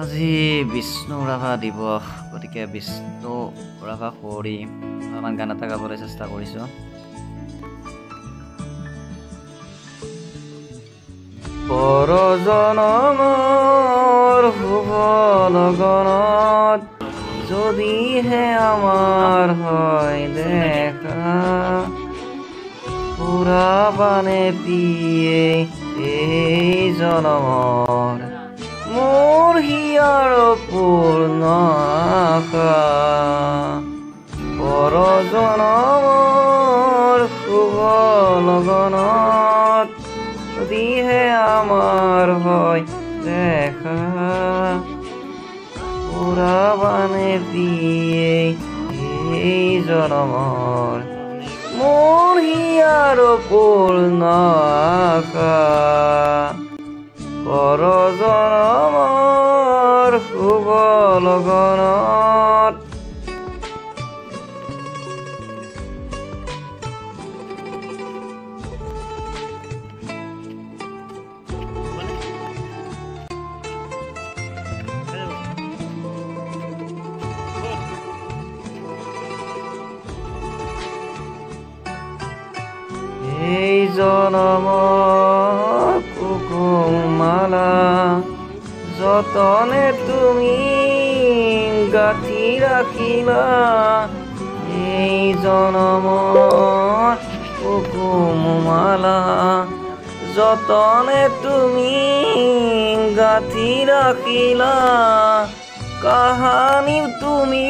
আজি বিষ্ণু ৰাভা দিৱস, গতিকে বিষ্ণু ৰাভা সুঁৱৰি অলপমান গান এটা গাবলৈ চেষ্টা কৰিছোঁ। পৰজনমৰ শুভ লগনত যদিহে আমাৰ হয় দেখা, পুৰাবানে পিয়ে এই জনমৰ মোৰ হিয়াৰ পূৰ্ণ আশা। পৰজনমৰ শুভ লগনত যদিহে আমাৰ হয় দেখা, পুৰাবানে পিয়ে এই জনমৰ মোৰ হিয়াৰ পূৰ্ণ আশা। পৰজনমৰ শুভ লগনত এই জনমৰ কুকুমালা যতনে তুমি গাঁঠি ৰাখিলা, এই জনমৰ কুকুমালা যতনে তুমি গাঁঠি ৰাখিলা, কাহানি তুমি